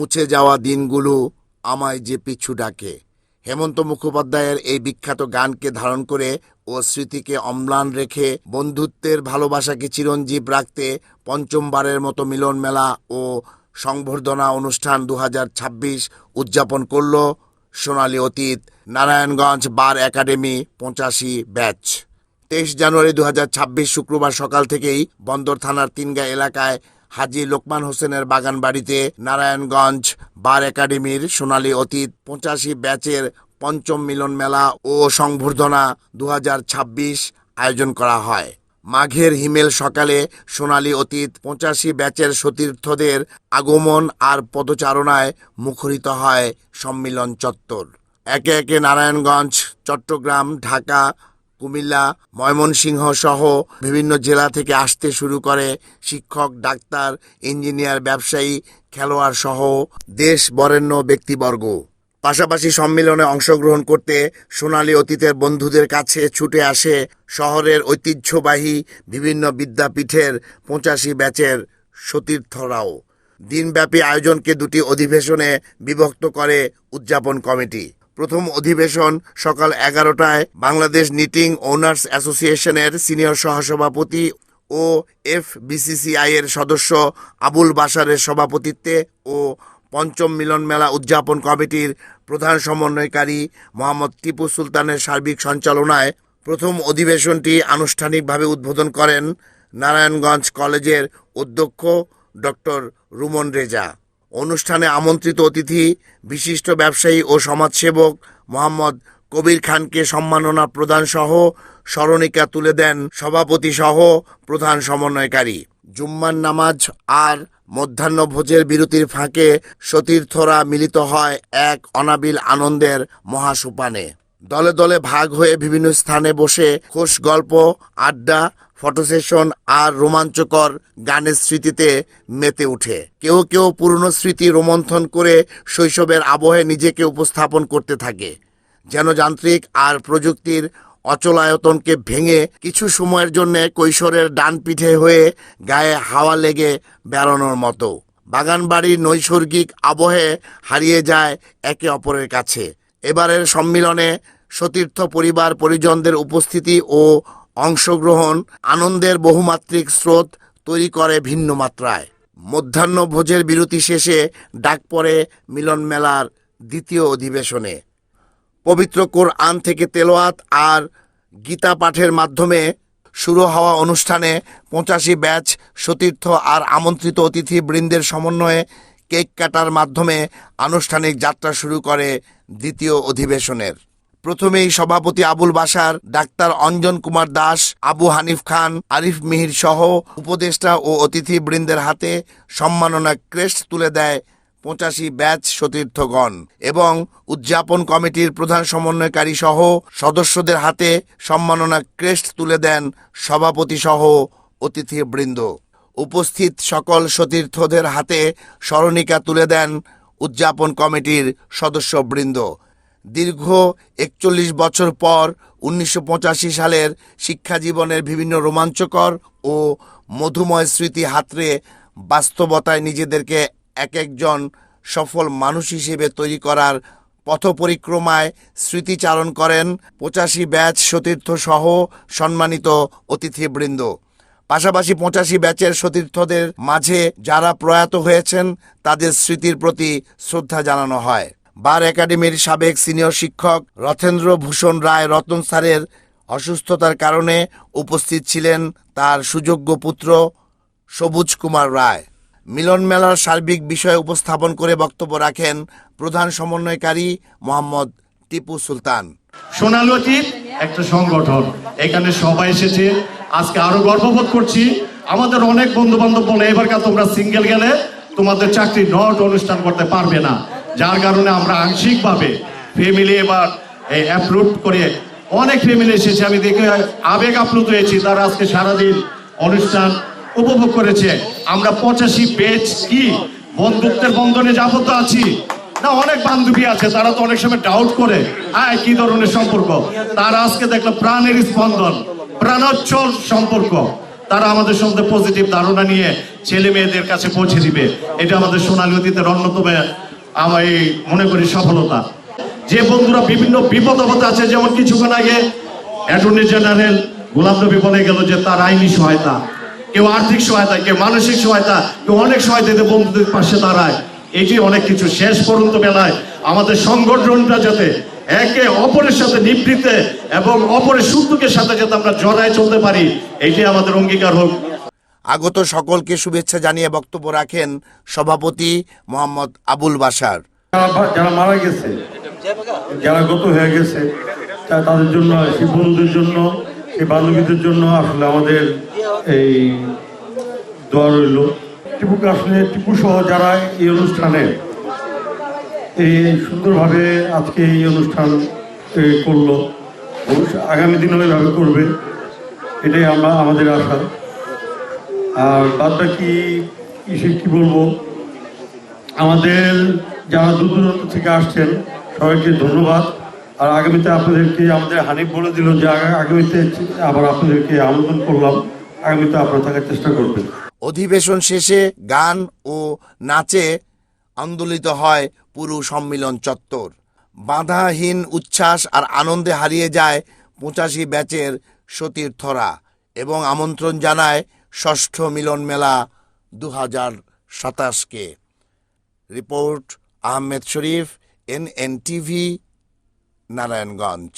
মুছে যাওয়া দিনগুলো আমায় যে পিছু ডাকে। হেমন্ত মুখোপাধ্যায়ের এই বিখ্যাত গানকে ধারণ করে ও স্মৃতিকে অম্লান রেখে বন্ধুত্বের ভালোবাসাকে চিরঞ্জীব রাখতে পঞ্চমবারের মতো মিলন মেলা ও সংবর্ধনা অনুষ্ঠান 2026 উদযাপন করল সোনালী অতীত নারায়ণগঞ্জ বার একাডেমি 85 ব্যাচ। 23 জানুয়ারি 2026 শুক্রবার সকাল থেকেই বন্দর থানার তিনগা এলাকায় হাজী লোকমান হোসেনের বাগান বাড়িতে নারায়ণগঞ্জ বার একাডেমির সোনালী অতীত 85 ব্যাচের পঞ্চম মিলন মেলা ও সংবর্ধনা 2026 আয়োজন করা হয়। মাঘের হিমেল সকালে সোনালী অতীত 85 ব্যাচের সতীর্থদের আগমন আর পদচারণায় মুখরিত হয় সম্মিলন চত্বর। একে একে নারায়ণগঞ্জ, চট্টগ্রাম, ঢাকা, কুমিল্লা, ময়মনসিংহ সহ বিভিন্ন জেলা থেকে আসতে শুরু করে শিক্ষক, ডাক্তার, ইঞ্জিনিয়ার, ব্যবসায়ী, খেলোয়াড় সহ দেশ বরেণ্য ব্যক্তিবর্গ। পাশাপাশি সম্মেলনে অংশগ্রহণ করতে সোনালী অতীতের বন্ধুদের কাছে ছুটে আসে শহরের ঐতিহ্যবাহী বিভিন্ন বিদ্যাপীঠের 85 ব্যাচের সতীর্থরাও। দিনব্যাপী আয়োজনকে দুটি অধিবেশনে বিভক্ত করে উদযাপন কমিটি। প্রথম অধিবেশন সকাল 11টায় বাংলাদেশ নিটিং ওনার্স অ্যাসোসিয়েশনের সিনিয়র সহসভাপতি ও FBCCI এর সদস্য আবুল বাশারের সভাপতিত্বে ও পঞ্চম মিলন মেলা উদযাপন কমিটির প্রধান সমন্বয়কারী মোহাম্মদ টিপু সুলতানের সার্বিক সঞ্চালনায় প্রথম অধিবেশনটি আনুষ্ঠানিকভাবে উদ্বোধন করেন নারায়ণগঞ্জ কলেজের অধ্যক্ষ ডক্টর রুমন রেজা। অনুষ্ঠানে আমন্ত্রিত অতিথি বিশিষ্ট ব্যবসায়ী ও সমাজসেবক মোহাম্মদ কবির খানকে সম্মাননা প্রদান সহ স্মরণিকা তুলে দেন সভাপতি সহ প্রধান সমন্বয়কারী। জুম্মার নামাজ আর মধ্যাহ্নভোজের বিরতির ফাঁকে সতীর্থরা মিলিত হয় এক অনাবিল আনন্দের মহাসোপানে। দলে দলে ভাগ হয়ে বিভিন্ন স্থানে বসে খোশ গল্প, আড্ডা, ফটো সেশন আর রোমাঞ্চকর গানের স্মৃতিতে মেতে উঠে। কেউ কেউ পুরনো স্মৃতি রোমন্থন করে শৈশবের আবহে নিজেকে উপস্থাপন করতে থাকে, যেন যান্ত্রিক আর প্রযুক্তির অচলায়তনকে ভেঙে কিছু সময়ের জন্য কৈশোরের ডান পিঠে হয়ে গায়ে হাওয়া লেগে বেড়ানোর মতো। বাগানবাড়ির নৈসর্গিক আবহে হারিয়ে যায় একে অপরের কাছে। এবারের সম্মিলনে সতীর্থ পরিবার পরিজনদের উপস্থিতি ও অংশগ্রহণ আনন্দের বহুমাত্রিক স্রোত তৈরি করে ভিন্ন মাত্রায়। মধ্যাহ্নভোজের বিরতি শেষে ডাক পড়ে মিলন মেলার দ্বিতীয় অধিবেশনে। পবিত্র কোরআন থেকে তেলাওয়াত আর গীতা পাঠের মাধ্যমে শুরু হওয়া অনুষ্ঠানে 85 ব্যাচ সতীর্থ আর আমন্ত্রিত অতিথি বৃন্দের সমন্বয়ে কেক কাটার মাধ্যমে আনুষ্ঠানিক যাত্রা শুরু করে দ্বিতীয় অধিবেশনের। প্রথমেই সভাপতি আবুল বাশার, ডাক্তার অঞ্জন কুমার দাস, আবু হানিফ খান, আরিফ মিহির সহ উপদেষ্টা ও অতিথি বৃন্দের হাতে সম্মাননা ক্রেস্ট তুলে দেয় 85 ব্যাচ সতীর্থগণ এবং উদযাপন কমিটির প্রধান সমন্বয়কারী সহ সদস্যদের হাতে সম্মাননা ক্রেস্ট তুলে দেন সভাপতি সহ অতিথিবৃন্দ। উপস্থিত সকল সতীর্থদের হাতে স্মরণিকা তুলে দেন উদযাপন কমিটির সদস্যবৃন্দ। দীর্ঘ 41 বছর পর 1985 সালের শিক্ষাজীবনের বিভিন্ন রোমাঞ্চকর ও মধুময় স্মৃতি হাতড়ে বাস্তবতায় নিজেদেরকে এক একজন সফল মানুষ হিসেবে তৈরি করার পথপরিক্রমায় স্মৃতিচারণ করেন 85 ব্যাচ সতীর্থ সহ সম্মানিত অতিথিবৃন্দ। পাশাপাশি 85 ব্যাচের সতীর্থদের মাঝে যারা প্রয়াত হয়েছেন তাদের স্মৃতির প্রতি শ্রদ্ধা জানানো হয়। বার একাডেমির সাবেক সিনিয়র শিক্ষক রথেন্দ্র ভূষণ রায় রতন স্যারের অসুস্থতার কারণে উপস্থিত ছিলেন তার সুযোগ্য পুত্র সবুজ কুমার রায়। মিলন মেলার সার্বিক বিষয় উপস্থাপন করে বক্তব্য রাখেন প্রধান সমন্বয়কারী মোহাম্মদ টিপু সুলতান। সোনালী অতীত একটা সংগঠন, এখানে সবাই এসেছে। আজকে আরো গর্ববোধ করছি। আমাদের অনেক বন্ধু বান্ধব বলে এবারকার তোমরা সিঙ্গেল গেলে তোমাদের চাকরি নট অনুষ্ঠান করতে পারবে না, যার কারণে আমরা আংশিকভাবে ফ্যামিলি এবার অ্যাপ্রুভ করে অনেক ফ্যামিলি এসেছে। আমি দেখে আবেগ আপ্লুত হয়েছি, তারা আজকে সারাদিন অনুষ্ঠান উপভোগ করেছে। আমরা 85 ব্যাচ কি বন্ধুত্বের বন্ধনে যাবত আছি না, অনেক বান্ধবী আছে, তারা তো অনেক সময় ডাউট করে কি ধরনের সম্পর্ক। তারা আজকে দেখলো প্রাণের স্পন্দন, প্রাণোচ্ছল সম্পর্ক। তারা আমাদের সম্বন্ধে পজিটিভ ধারণা নিয়ে ছেলে মেয়েদের কাছে পৌঁছে দিবে। এটা আমাদের সোনালী অতীতের অন্যতম আমি মনে করি সফলতা। যে বন্ধুরা বিভিন্ন বিপদ আপদে আছে, যেমন কিছুক্ষণ আগে অ্যাটর্নি জেনারেল গোলাম নবী বলে গেল যে তার আইনি সহায়তা, কেউ আর্থিক সহায়তা, কেউ মানসিক সহায়তা, কেউ অনেক সহায়তা দিতে বন্ধুদের পাশে দাঁড়ায়। এটি অনেক কিছু। শেষ পর্যন্ত বেলায় আমাদের সংগঠনটা যাতে একে অপরের সাথে নিবৃত্তে এবং অপরের সুন্দুকের সাথে যাতে আমরা জড়ায় চলতে পারি, এটি আমাদের অঙ্গীকার হোক। আগত সকলকে শুভেচ্ছা জানিয়ে বক্তব্য রাখেন সভাপতি মোহাম্মদ আবুল বাশার। যারা মারা গেছে, যারা গত হয়ে গেছে, তাদের জন্য, সেই বন্ধুদের জন্য, সেই বান্ধবীদের জন্য আসলে আমাদের এই দোয়া রইল। টিপুকে আসলে টিপু সহ যারা এই অনুষ্ঠানে এই সুন্দরভাবে আজকে এই অনুষ্ঠান করলো, আগামী দিনও এইভাবে করবে, এটাই আমাদের আশা। আর বাদটা কি বলবো, আমাদের যারা দূর দূরান্ত থেকে আসছেন সবাইকে ধন্যবাদ। আর আগামীতে আপনাদেরকে, আমাদের হানিফ বলে দিল যে আগামীতে আবার আপনাদেরকে আমন্ত্রণ করলাম, আগামীতে আপনারা থাকার চেষ্টা করবেন। অধিবেশন শেষে গান ও নাচে আন্দোলিত হয় পুরো সম্মিলন চত্বর। বাধাহীন উচ্ছ্বাস আর আনন্দে হারিয়ে যায় 85 ব্যাচের সতীর্থরা এবং আমন্ত্রণ জানায় ষষ্ঠ মিলন মেলা 2027কে। রিপোর্ট আহমেদ শরীফ, NNTV, নারায়ণগঞ্জ।